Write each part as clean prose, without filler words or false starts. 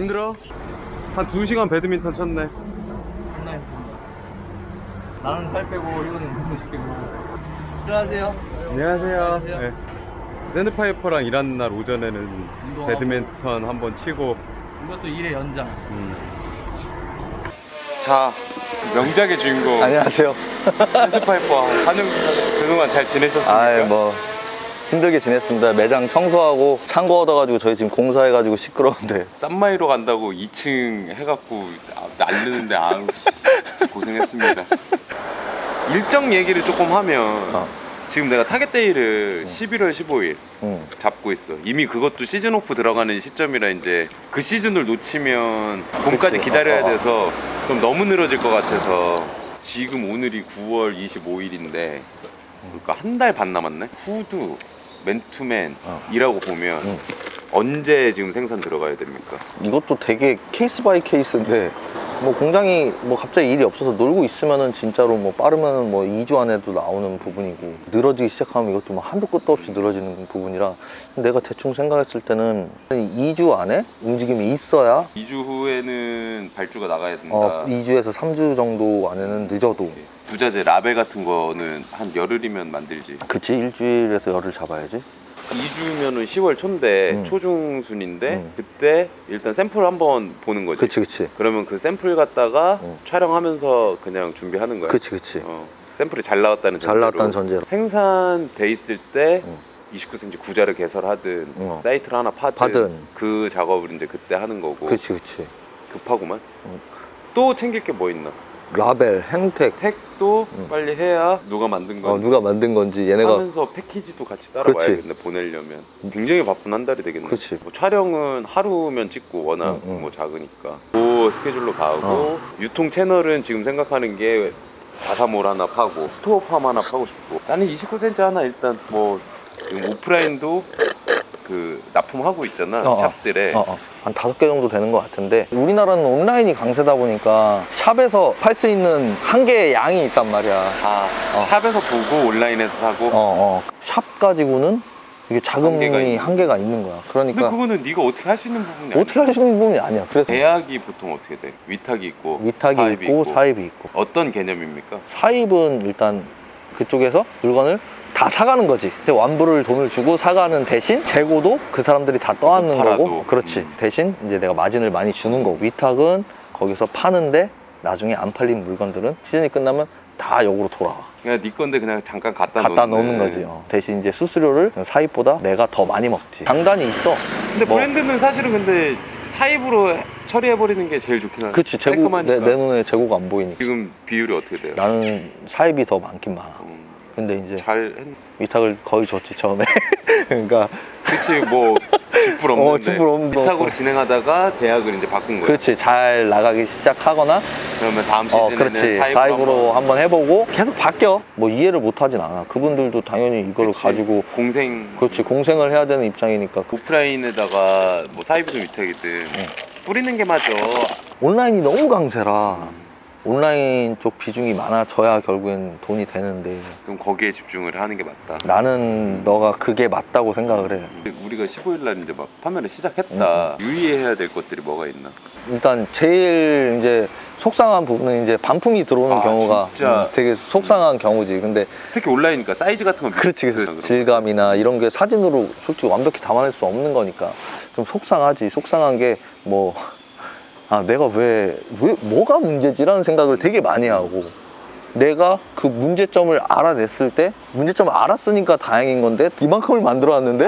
힘들어? 한 2시간 배드민턴 쳤네. 존나 힘듭니다. 나는 살 빼고 이거는 운동시키고. 안녕하세요. 안녕하세요. 네. 샌드파이퍼랑 일하는 날 오전에는 운동하고. 배드민턴 한번 치고. 이것도 일의 연장. 자, 명작의 주인공 안녕하세요. 샌드파이퍼 한영 그동안 잘 지내셨습니까? 아, 뭐 힘들게 지냈습니다. 매장 청소하고 창고 얻어가지고 저희 지금 공사해가지고 시끄러운데. 쌈마이로 간다고 2층 해갖고 날르는데 고생했습니다. 일정 얘기를 조금 하면 지금 내가 타겟데이를 11월 15일 잡고 있어. 이미 그것도 시즌 오프 들어가는 시점이라 이제 그 시즌을 놓치면 봄까지 그치. 기다려야 돼서 좀 너무 늘어질 것 같아서 지금 오늘이 9월 25일인데 그러니까 한 달 반 남았네. 후드, 맨투맨이라고 보면 언제 지금 생산 들어가야 됩니까? 이것도 되게 케이스 바이 케이스인데 뭐 공장이 뭐 갑자기 일이 없어서 놀고 있으면은 진짜로 뭐 빠르면은 뭐 2주 안에도 나오는 부분이고 늘어지기 시작하면 이것도 뭐 한도 끝도 없이 늘어지는 부분이라 내가 대충 생각했을 때는 2주 안에 움직임이 있어야 2주 후에는 발주가 나가야 된다. 2주에서 3주 정도 안에는 늦어도 부자재 라벨 같은 거는 한 열흘이면 만들지. 그치 일주일에서 열을 잡아야지. 2주면은 10월 초인데 초중순인데 그때 일단 샘플 한번 보는 거지. 그치 그러면 그 샘플 갖다가 촬영하면서 그냥 준비하는 거야. 그치 샘플이 잘 나왔다는 잘 나왔다는 전제로 생산돼 있을 때 29cm 구자를 개설하든 사이트를 하나 파든 그 작업을 이제 그때 하는 거고. 그치 급하구만. 또 챙길 게 뭐 있나? 라벨, 행택 택도 빨리 해야 누가 만든 건지 누가 만든 건지 얘네가 하면서 패키지도 같이 따라와야겠네. 보내려면 굉장히 바쁜 한 달이 되겠네. 그치. 뭐 촬영은 하루면 찍고 워낙 뭐 작으니까 그 스케줄로 가고 유통 채널은 지금 생각하는 게 자사몰 하나 파고 스토어팜 하나 파고 싶고 나는 29cm 하나 일단 뭐 지금 오프라인도 그 납품하고 있잖아. 샵들에 한 5개 정도 되는 것 같은데 우리나라는 온라인이 강세다 보니까 샵에서 팔 수 있는 한 개의 양이 있단 말이야. 샵에서 보고 온라인에서 사고. 샵 가지고는 이게 자금이 한계가 있는 거야. 그러니까 근데 그거는 네가 어떻게 할 수 있는 부분이 아니야. 어떻게 할 수 있는 부분이 아니야. 그래서 계약이 보통 어떻게 돼? 위탁이 있고 위탁이 있고 사입이 있고. 어떤 개념입니까? 사입은 일단 그쪽에서 물건을 다 사가는 거지. 완부를 돈을 주고 사가는 대신 재고도 그 사람들이 다 떠안는 거고. 그렇지. 대신 이제 내가 마진을 많이 주는 거고. 위탁은 거기서 파는데 나중에 안 팔린 물건들은 시즌이 끝나면 다 역으로 돌아와. 그냥 네 건데 그냥 잠깐 갖다 놓는 거지. 대신 이제 수수료를 사입보다 내가 더 많이 먹지. 장단이 있어. 근데 브랜드는 사실은 근데 사입으로 처리해버리는 게 제일 좋긴 하네. 그치. 재고, 내 눈에 재고가 안 보이니까. 지금 비율이 어떻게 돼요? 나는 사입이 더 많긴 많아. 근데 이제 잘 위탁을 거의 줬지 처음에. 그러니까 그치 뭐 쥐뿔 없는데 쥐뿔 없는 위탁으로 진행하다가 계약을 이제 바꾼 거야. 그렇지. 잘 나가기 시작하거나 그러면 다음 시즌에는 그렇지. 사입으로 한번 해보고 계속 바뀌어. 뭐 이해를 못하진 않아. 그분들도 당연히 이거를 가지고 그렇지. 공생을 해야 되는 입장이니까. 오프라인에다가 뭐 사입이든 위탁이든 뿌리는 게 맞아. 온라인이 너무 강세라 온라인 쪽 비중이 많아져야 결국엔 돈이 되는데 그럼 거기에 집중을 하는 게 맞다. 나는 너가 그게 맞다고 생각을 해. 우리가 15일 날 이제 막 판매를 시작했다. 유의해야 될 것들이 뭐가 있나? 일단 제일 이제 속상한 부분은 이제 반품이 들어오는 경우가 진짜. 되게 속상한 경우지. 근데 특히 온라인이니까 사이즈 같은 건 그렇지. 질감이나 이런 게 사진으로 솔직히 완벽히 담아낼 수 없는 거니까 좀 속상하지. 속상한 게 뭐 내가 왜 뭐가 문제지라는 생각을 되게 많이 하고 내가 그 문제점을 알아냈을 때 문제점을 알았으니까 다행인 건데 이만큼을 만들어 왔는데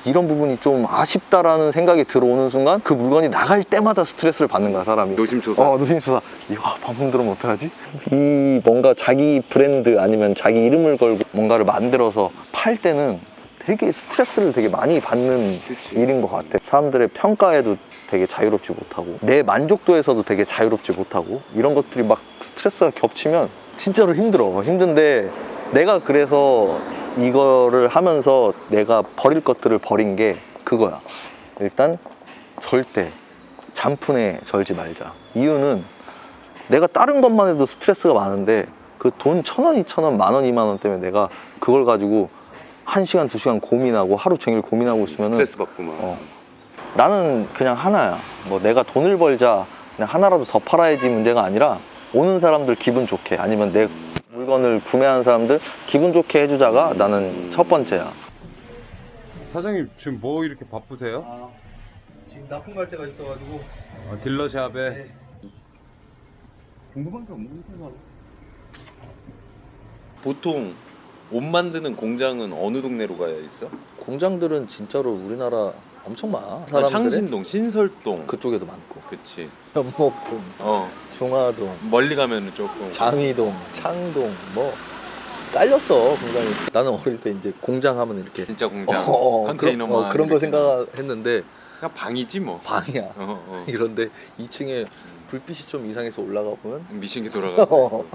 이런 부분이 좀 아쉽다라는 생각이 들어오는 순간 그 물건이 나갈 때마다 스트레스를 받는 거야 사람이. 노심초사. 노심초사. 이거 반품 들어오면 어떡하지? 이 뭔가 자기 브랜드 아니면 자기 이름을 걸고 뭔가를 만들어서 팔 때는 되게 스트레스를 되게 많이 받는 일인 것 같아. 사람들의 평가에도 되게 자유롭지 못하고 내 만족도에서도 되게 자유롭지 못하고 이런 것들이 막 스트레스가 겹치면 진짜로 힘든데 내가 그래서 이거를 하면서 내가 버릴 것들을 버린 게 그거야. 일단 절대 잔푼에 절지 말자. 이유는 내가 다른 것만 해도 스트레스가 많은데 그 돈 1,000원, 2,000원, 10,000원, 20,000원 때문에 내가 그걸 가지고 1시간, 2시간 고민하고 하루 종일 고민하고 있으면 스트레스 받구만. 나는 그냥 하나야. 뭐 내가 돈을 벌자, 그냥 하나라도 더 팔아야지 문제가 아니라 오는 사람들 기분 좋게, 아니면 내 물건을 구매하는 사람들 기분 좋게 해주자가 나는 첫 번째야. 사장님 지금 뭐 이렇게 바쁘세요? 아, 지금 납품 갈 때가 있어가지고. 딜러샵에. 네. 궁금한 게 없는데 바로. 보통 옷 만드는 공장은 어느 동네로 가야 있어? 공장들은 진짜로 우리나라 엄청 많아. 사람들이 창신동, 신설동. 그쪽에도 많고, 그치. 현목동, 중화동, 멀리 가면은 조금. 장위동, 창동, 뭐 깔렸어 공장이. 나는 어릴 때 이제 공장 하면 이렇게 진짜 공장. 그런 컨테이너만. 그런 거 이렇게 생각했는데 그냥 방이지 뭐. 방이야. 어. 이런데 2층에 불빛이 좀 이상해서 올라가 보면 미신기 돌아가고.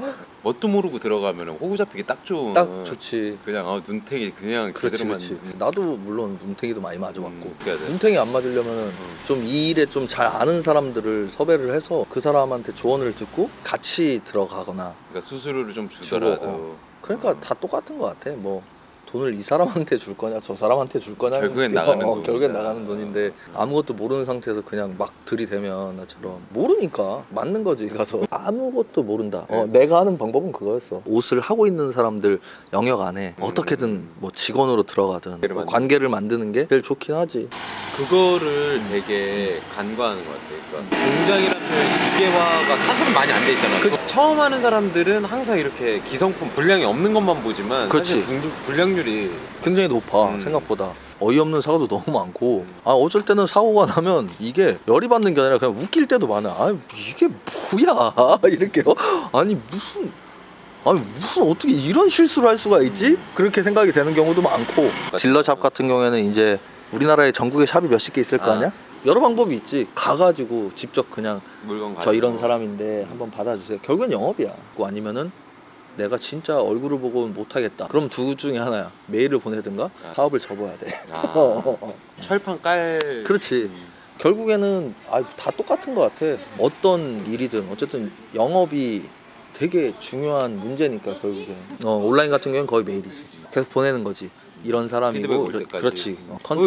뭣도 모르고 들어가면 호구 잡히기 딱 좋은. 딱 좋지. 그냥 눈탱이 그냥 그렇지, 제대로만. 그렇지. 나도 물론 눈탱이도 많이 맞아봤고, 그래야 돼. 눈탱이 안 맞으려면 좀 이 일에 좀 잘 아는 사람들을 섭외를 해서 그 사람한테 조언을 듣고 같이 들어가거나. 그러니까 수수료를 좀 주더라도. 주고, 그러니까 다 똑같은 것 같아. 뭐 돈을 이 사람한테 줄 거냐 저 사람한테 줄 거냐, 결국엔 나가는 돈이다. 결국엔 나가는 돈인데 아무것도 모르는 상태에서 그냥 막 들이대면 나처럼 모르니까 맞는 거지. 가서 아무것도 모른다. 내가 하는 방법은 그거였어. 옷을 하고 있는 사람들 영역 안에 어떻게든 뭐 직원으로 들어가든 뭐 관계를 만드는 게 제일 좋긴 하지. 그거를 되게 간과하는 것 같아요. 그러니까 공장이라는 기계화가 사실은 많이 안 돼 있잖아. 처음 하는 사람들은 항상 이렇게 기성품 분량이 없는 것만 보지만 그렇지. 사실 분량률이 굉장히 높아. 생각보다 어이없는 사고도 너무 많고, 어쩔 때는 사고가 나면 이게 열이 받는 게 아니라 그냥 웃길 때도 많아. 아, 이게 뭐야 이렇게요. 아니 무슨 어떻게 이런 실수를 할 수가 있지? 그렇게 생각이 되는 경우도 많고. 딜러샵 같은 경우에는 이제 우리나라에 전국에 샵이 몇십 개 있을 거 아니야? 여러 방법이 있지. 가가지고 직접 그냥 물건 저 이런 사람인데 한번 받아주세요. 결국엔 영업이야. 아니면은 내가 진짜 얼굴을 보고는 못하겠다. 그럼 둘 중에 하나야. 메일을 보내든가 사업을 접어야 돼. 철판 깔. 그렇지. 결국에는 다 똑같은 것 같아. 어떤 일이든 어쨌든 영업이 되게 중요한 문제니까 결국엔. 온라인 같은 경우는 거의 메일이지. 계속 보내는 거지. 이런 사람이고. 올 때까지. 그렇지.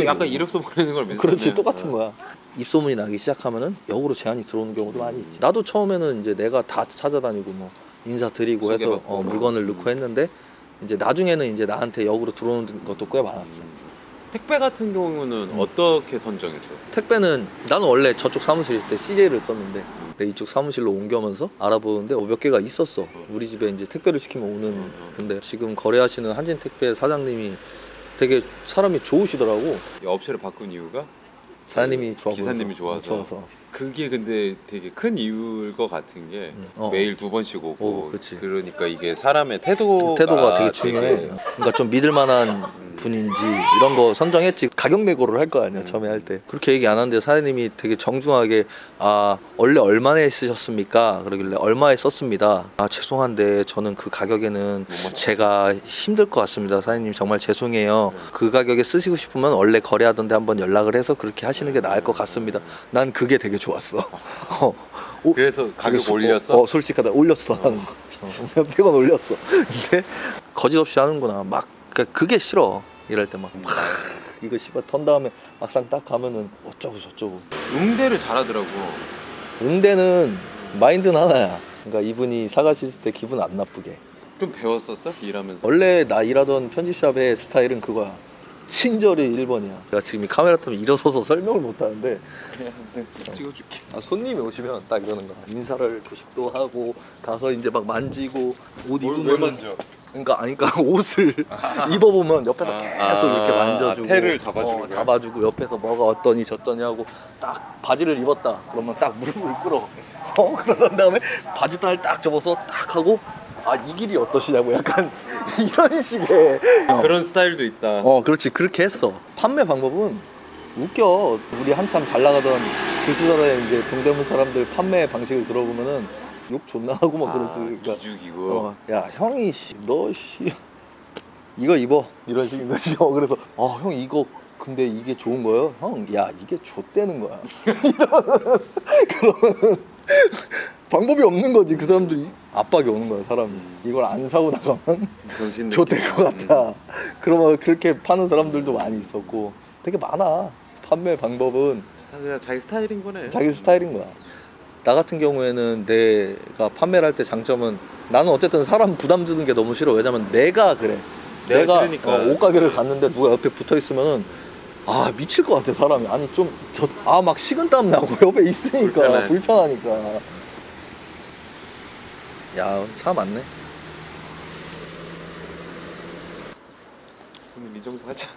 약간 이력서 보내는 걸 비슷하네. 그렇지, 똑같은 거야. 입소문이 나기 시작하면은 역으로 제안이 들어오는 경우도 많이 있지. 나도 처음에는 이제 내가 다 찾아다니고 뭐 인사드리고 해서 소개받고. 물건을 넣고 했는데, 이제 나중에는 이제 나한테 역으로 들어오는 것도 꽤 많았어. 택배 같은 경우는 어떻게 선정했어? 택배는 나는 원래 저쪽 사무실 있을 때 CJ를 썼는데 이쪽 사무실로 옮겨면서 알아보는데 몇 개가 있었어. 우리 집에 이제 택배를 시키면 오는. 근데 지금 거래하시는 한진택배 사장님이 되게 사람이 좋으시더라고. 이 업체를 바꾼 이유가? 사장님이 좋아 보여서. 기사님이 좋아서. 그게 근데 되게 큰 이유일 것 같은 게 매일 2번씩 오고. 그렇지. 그러니까 이게 사람의 태도가 되게 중요해. 그러니까 좀 믿을 만한 분인지 이런 거 선정했지. 가격 내고를 할 거 아니야. 처음에 할 때 그렇게 얘기 안 하는데 사장님이 되게 정중하게 원래 얼마에 쓰셨습니까? 그러길래 얼마에 썼습니다. 죄송한데 저는 그 가격에는 제가 힘들 것 같습니다. 사장님 정말 죄송해요. 그 가격에 쓰시고 싶으면 원래 거래하던데 한번 연락을 해서 그렇게 하시는 게 나을 것 같습니다. 난 그게 되게 좋았어. 그래서 가격 올렸어? 솔직하다. 올렸어. 한 몇백 원 올렸어. 근데 거짓없이 하는구나. 막 그게 싫어. 이럴 때 막 이거 턴 다음에 막상 딱 가면은 어쩌고 저쩌고. 응대를 잘하더라고. 응대는 마인드는 하나야. 그러니까 이분이 사가실 때 기분 안 나쁘게. 좀 배웠었어? 일하면서? 원래 나 일하던 편집샵의 스타일은 그거야. 친절이 1번이야. 내가 지금 이 카메라 때문에 일어서서 설명을 못 하는데 찍어줄게. 손님이 오시면 딱 이러는 거야. 인사를 90도 하고 가서 이제 막 만지고 옷 왜 입으면 만져? 그러니까 옷을 입어보면 옆에서 계속 이렇게 만져주고 테를 잡아주고 잡아주고 옆에서 뭐가 어떠니 저떠니 하고 딱 바지를 입었다 그러면 딱 무릎을 꿇어. 그러던 다음에 바지단을 딱 접어서 딱 하고 이 길이 어떠시냐고 약간 이런 식의 그런 스타일도 있다. 그렇지. 그렇게 했어. 판매 방법은 웃겨. 우리 한참 잘 나가던 그 시절에 이제 동대문 사람들 판매 방식을 들어보면은 욕 존나 하고 막 그러지. 그러니까 기죽이고. 야 형이 너 이거 입어 이런 식인 거지. 그래서 형 이거 근데 이게 좋은 거예요? 형 야 이게 좆되는 거야. 그러면 방법이 없는 거지. 그 사람들이 압박이 오는 거야. 사람이 이걸 안 사고 나가면 좆될 것 같아. 그러면 그렇게 파는 사람들도 많이 있었고 되게 많아. 판매 방법은 그냥 자기 스타일인 거네. 자기 스타일인 거야. 나 같은 경우에는 내가 판매를 할 때 장점은 나는 어쨌든 사람 부담 주는 게 너무 싫어. 왜냐면 내가 그래. 내가 싫으니까. 옷가게를 갔는데 누가 옆에 붙어 있으면은 아 미칠 것 같아 사람이. 아니 좀 막 식은땀 나고 옆에 있으니까 불편하니까. 야 차 많네. 그럼 이 정도 하자.